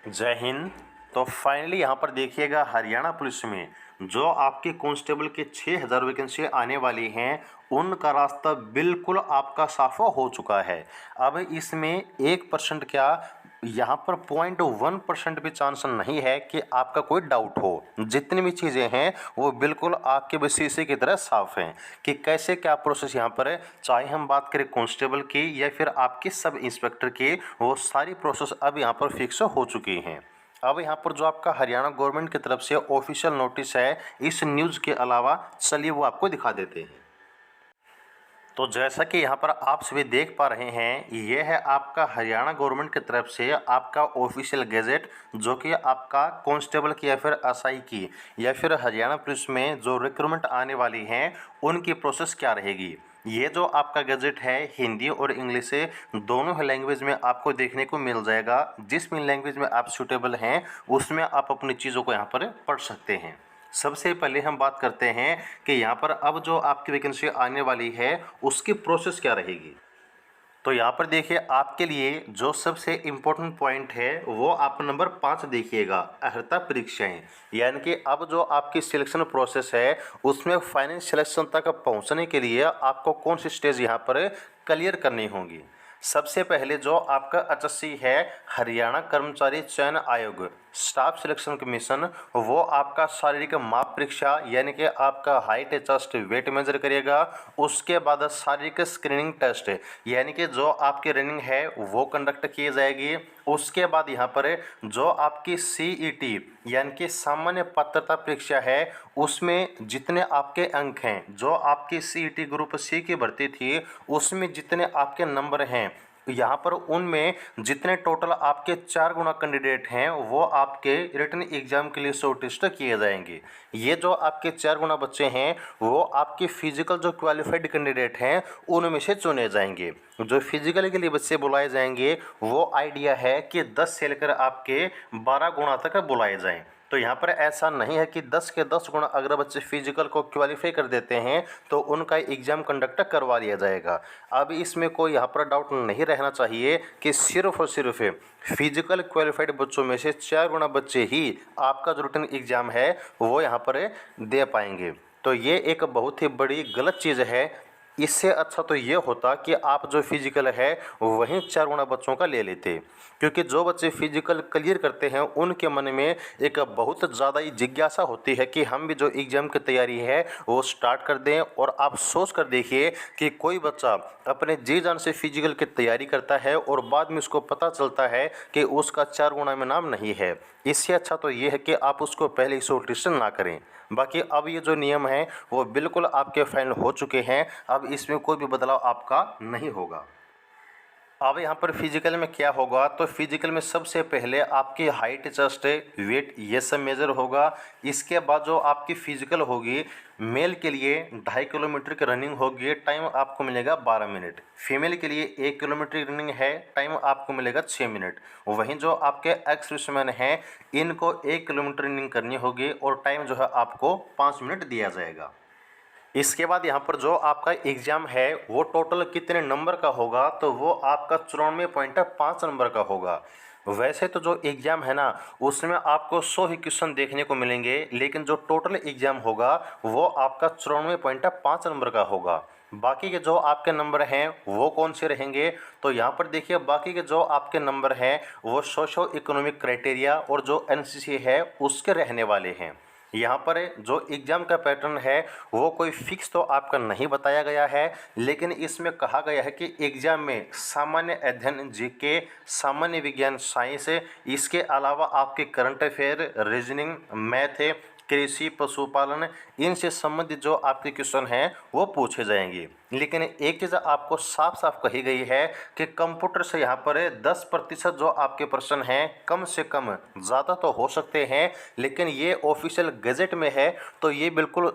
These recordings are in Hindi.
जय हिंद। तो फाइनली यहाँ पर देखिएगा, हरियाणा पुलिस में जो आपके कांस्टेबल के 6000 वैकेंसी आने वाली हैं, उनका रास्ता बिल्कुल आपका साफ हो चुका है। अब इसमें 1% क्या, यहाँ पर 0.1% भी चांस नहीं है कि आपका कोई डाउट हो। जितनी भी चीज़ें हैं वो बिल्कुल आपके शीशे की तरह साफ हैं कि कैसे क्या प्रोसेस यहाँ पर है। चाहे हम बात करें कांस्टेबल की या फिर आपके सब इंस्पेक्टर की, वो सारी प्रोसेस अब यहाँ पर फिक्स हो चुकी हैं। अब यहाँ पर जो आपका हरियाणा गवर्नमेंट की तरफ से ऑफिशियल नोटिस है, इस न्यूज़ के अलावा चलिए वो आपको दिखा देते हैं। तो जैसा कि यहाँ पर आप सभी देख पा रहे हैं, ये है आपका हरियाणा गवर्नमेंट की तरफ से आपका ऑफिशियल गैजेट, जो कि आपका कांस्टेबल की या फिर एसआई की या फिर हरियाणा पुलिस में जो रिक्रूटमेंट आने वाली हैं, उनकी प्रोसेस क्या रहेगी। ये जो आपका गैजेट है, हिंदी और इंग्लिश से दोनों ही लैंग्वेज में आपको देखने को मिल जाएगा। जिस भी लैंग्वेज में आप सूटेबल हैं, उसमें आप अपनी चीज़ों को यहाँ पर पढ़ सकते हैं। सबसे पहले हम बात करते हैं कि यहाँ पर अब जो आपकी वैकेंसी आने वाली है, उसकी प्रोसेस क्या रहेगी। तो यहाँ पर देखिए, आपके लिए जो सबसे इम्पोर्टेंट पॉइंट है वो आप नंबर 5 देखिएगा, अर्हता परीक्षाएं। यानी कि अब जो आपकी सिलेक्शन प्रोसेस है, उसमें फाइनल सिलेक्शन तक पहुँचने के लिए आपको कौन सी स्टेज यहाँ पर क्लियर करनी होगी। सबसे पहले जो आपका एचएससी है, हरियाणा कर्मचारी चयन आयोग स्टाफ सिलेक्शन कमीशन, वो आपका शारीरिक माप परीक्षा यानी कि आपका हाइट चेस्ट वेट मेजर करेगा। उसके बाद शारीरिक स्क्रीनिंग टेस्ट यानी कि जो आपकी रनिंग है वो कंडक्ट की जाएगी। उसके बाद यहाँ पर जो आपकी सीईटी यानी कि सामान्य पात्रता परीक्षा है, उसमें जितने आपके अंक हैं, जो आपकी सीईटी ग्रुप सी की भर्ती थी उसमें जितने आपके नंबर हैं, यहाँ पर उनमें जितने टोटल आपके 4 गुना कैंडिडेट हैं, वो आपके रिटन एग्जाम के लिए शॉर्टलिस्ट किए जाएंगे। ये जो आपके 4 गुना बच्चे हैं, वो आपके फिजिकल जो क्वालिफाइड कैंडिडेट हैं उनमें से चुने जाएंगे। जो फिजिकल के लिए बच्चे बुलाए जाएंगे, वो आइडिया है कि 10 से लेकर आपके 12 गुना तक बुलाए जाएं। तो यहाँ पर ऐसा नहीं है कि 10 के 10 गुना अगर बच्चे फिजिकल को क्वालिफाई कर देते हैं तो उनका एग्ज़ाम कंडक्ट करवा लिया जाएगा। अब इसमें कोई यहाँ पर डाउट नहीं रहना चाहिए कि सिर्फ और सिर्फ फिजिकल क्वालिफाइड बच्चों में से 4 गुना बच्चे ही आपका जो रिटन एग्ज़ाम है वो यहाँ पर दे पाएंगे। तो ये एक बहुत ही बड़ी गलत चीज़ है। इससे अच्छा तो ये होता कि आप जो फिजिकल है वहीं 4 गुना बच्चों का ले लेते, क्योंकि जो बच्चे फिजिकल क्लियर करते हैं उनके मन में एक बहुत ज़्यादा ही जिज्ञासा होती है कि हम भी जो एग्ज़ाम की तैयारी है वो स्टार्ट कर दें। और आप सोच कर देखिए कि कोई बच्चा अपने जी जान से फिजिकल की तैयारी करता है और बाद में उसको पता चलता है कि उसका 4 गुना में नाम नहीं है। इससे अच्छा तो ये है कि आप उसको पहले ही शॉर्टलिस्ट ना करें। बाकी अब ये जो नियम हैं वो बिल्कुल आपके फाइनल हो चुके हैं, अब इसमें कोई भी बदलाव आपका नहीं होगा। अब यहाँ पर फिजिकल में क्या होगा, तो फिजिकल में सबसे पहले आपकी हाइट चेस्ट वेट ये सब मेजर होगा। इसके बाद जो आपकी फिजिकल होगी, मेल के लिए 2.5 किलोमीटर की रनिंग होगी, टाइम आपको मिलेगा 12 मिनट। फीमेल के लिए 1 किलोमीटर की रनिंग है, टाइम आपको मिलेगा 6 मिनट। वहीं जो आपके एक्स सर्विसमैन हैं, इनको 1 किलोमीटर रनिंग करनी होगी और टाइम जो है आपको 5 मिनट दिया जाएगा। इसके बाद यहाँ पर जो आपका एग्ज़ाम है वो टोटल कितने नंबर का होगा, तो वो आपका 94.5 नंबर का होगा। वैसे तो जो एग्ज़ाम है ना, उसमें आपको 100 ही क्वेश्चन देखने को मिलेंगे, लेकिन जो टोटल एग्ज़ाम होगा वो आपका 94.5 नंबर का होगा। बाकी के जो आपके नंबर हैं वो कौन से रहेंगे, तो यहाँ पर देखिए, बाकी के जो आपके नंबर हैं वो सोशो इकोनॉमिक क्राइटेरिया और जो एनसीसी है उसके रहने वाले हैं। यहाँ पर जो एग्ज़ाम का पैटर्न है वो कोई फिक्स तो आपका नहीं बताया गया है, लेकिन इसमें कहा गया है कि एग्ज़ाम में सामान्य अध्ययन जीके, सामान्य विज्ञान साइंस, इसके अलावा आपके करंट अफेयर, रीजनिंग, मैथ, कृषि, पशुपालन, इनसे संबंधित जो आपके क्वेश्चन हैं वो पूछे जाएंगे। लेकिन एक चीज़ आपको साफ साफ कही गई है कि कंप्यूटर से यहाँ पर 10% जो आपके प्रश्न हैं कम से कम, ज़्यादा तो हो सकते हैं, लेकिन ये ऑफिशियल गज़ट में है तो ये बिल्कुल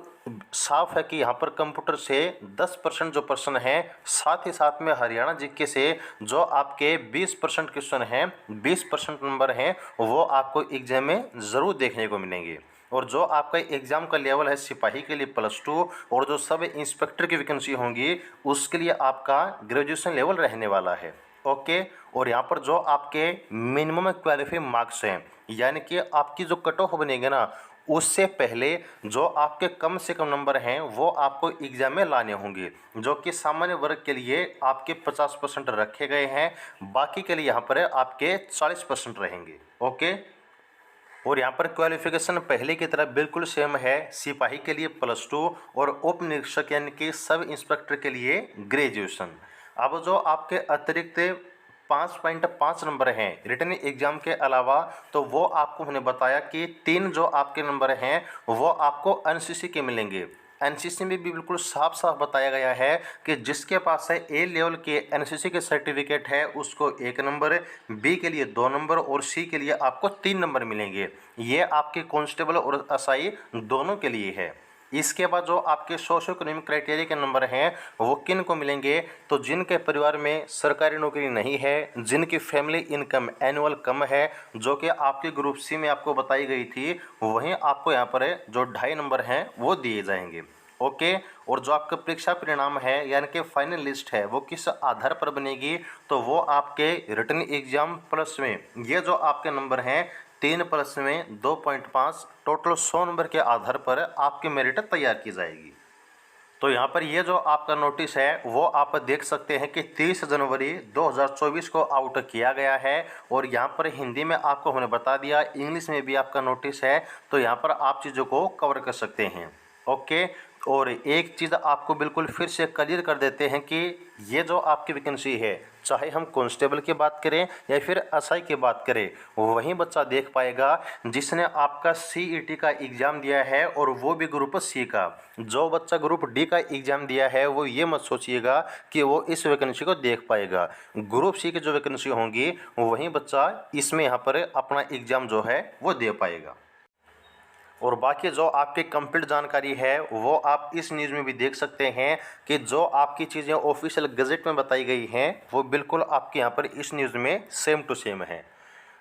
साफ है कि यहाँ पर कंप्यूटर से 10% जो प्रश्न हैं, साथ ही साथ में हरियाणा जीके से जो आपके 20% क्वेश्चन हैं, 20% नंबर हैं, वो आपको एग्जाम में ज़रूर देखने को मिलेंगे। और जो आपका एग्ज़ाम का लेवल है सिपाही के लिए +2 और जो सब इंस्पेक्टर की वैकेंसी होंगी उसके लिए आपका ग्रेजुएशन लेवल रहने वाला है। ओके। और यहाँ पर जो आपके मिनिमम क्वालिफाइंग मार्क्स हैं, यानी कि आपकी जो कट ऑफ बनेगी ना, उससे पहले जो आपके कम से कम नंबर हैं वो आपको एग्जाम में लाने होंगे, जो कि सामान्य वर्ग के लिए आपके 50% रखे गए हैं, बाकी के लिए यहाँ पर आपके 40% रहेंगे। ओके। और यहाँ पर क्वालिफिकेशन पहले की तरह बिल्कुल सेम है, सिपाही के लिए +2 और उप निरीक्षक यानी कि सब इंस्पेक्टर के लिए ग्रेजुएशन। अब जो आपके अतिरिक्त 5.5 नंबर हैं रिटन एग्जाम के अलावा, तो वो आपको मैंने बताया कि 3 जो आपके नंबर हैं वो आपको एनसीसी के मिलेंगे। एनसीसी में भी बिल्कुल साफ साफ बताया गया है कि जिसके पास है ए लेवल के एनसीसी के सर्टिफिकेट है उसको 1 नंबर, बी के लिए 2 नंबर और सी के लिए आपको 3 नंबर मिलेंगे। ये आपके कांस्टेबल और एसआई दोनों के लिए है। इसके बाद जो आपके सोशो इकोनॉमिक क्राइटेरिया के नंबर हैं वो किन को मिलेंगे, तो जिनके परिवार में सरकारी नौकरी नहीं है, जिनकी फैमिली इनकम एनुअल कम है, जो कि आपके ग्रुप सी में आपको बताई गई थी, वहीं आपको यहाँ पर जो 2.5 नंबर हैं वो दिए जाएंगे। ओके। और जो आपका परीक्षा परिणाम है यानी कि फाइनल लिस्ट है वो किस आधार पर बनेगी, तो वो आपके रिटन एग्जाम प्लस में ये जो आपके नंबर हैं 3 प्लस में 2.5 टोटल 100 नंबर के आधार पर आपकी मेरिट तैयार की जाएगी। तो यहाँ पर ये जो आपका नोटिस है वो आप देख सकते हैं कि 30 जनवरी 2024 को आउट किया गया है। और यहाँ पर हिंदी में आपको हमने बता दिया, इंग्लिश में भी आपका नोटिस है, तो यहाँ पर आप चीज़ों को कवर कर सकते हैं। ओके। और एक चीज़ आपको बिल्कुल फिर से क्लियर कर देते हैं कि ये जो आपकी वैकेंसी है, चाहे हम कांस्टेबल की बात करें या फिर एसआई की बात करें, वही बच्चा देख पाएगा जिसने आपका सीईटी का एग्ज़ाम दिया है, और वो भी ग्रुप सी का। जो बच्चा ग्रुप डी का एग्ज़ाम दिया है वो ये मत सोचिएगा कि वो इस वैकेंसी को देख पाएगा। ग्रुप सी की जो वैकेंसी होंगी वही बच्चा इसमें यहाँ पर अपना एग्ज़ाम जो है वो दे पाएगा। और बाकी जो आपकी कंप्लीट जानकारी है वो आप इस न्यूज़ में भी देख सकते हैं कि जो आपकी चीज़ें ऑफिशियल गज़ेट में बताई गई हैं वो बिल्कुल आपके यहाँ पर इस न्यूज़ में सेम टू सेम है।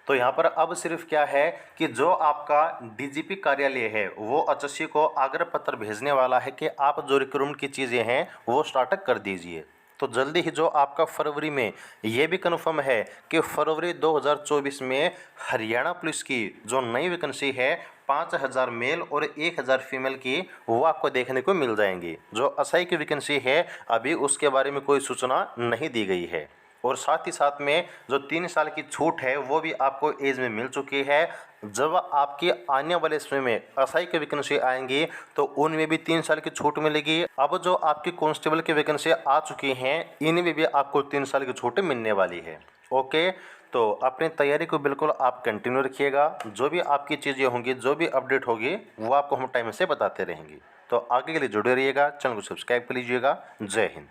तो यहाँ पर अब सिर्फ क्या है कि जो आपका डीजीपी कार्यालय है वो एचएससी को आग्रह पत्र भेजने वाला है कि आप जो रिक्रूटमेंट की चीज़ें हैं वो स्टार्ट कर दीजिए। तो जल्दी ही जो आपका फरवरी में ये भी कन्फर्म है कि फरवरी 2024 में हरियाणा पुलिस की जो नई वैकेंसी है 5000 मेल और 1000 फीमेल की, वो आपको देखने को मिल जाएंगी। जो एसआई की वैकेंसी है अभी उसके बारे में कोई सूचना नहीं दी गई है। और साथ ही साथ में जो 3 साल की छूट है वो भी आपको एज में मिल चुकी है। जब आपकी आने वाले समय में एसआई की वैकेंसी आएंगी तो उनमें भी 3 साल की छूट मिलेगी। अब जो आपकी कांस्टेबल की वैकेंसी आ चुकी हैं इनमें भी आपको 3 साल की छूट मिलने वाली है। ओके। तो अपनी तैयारी को बिल्कुल आप कंटिन्यू रखिएगा, जो भी आपकी चीज़ें होंगी, जो भी अपडेट होगी वो आपको हम टाइम से बताते रहेंगे। तो आगे के लिए जुड़े रहिएगा, चैनल को सब्सक्राइब कर लीजिएगा। जय हिंद।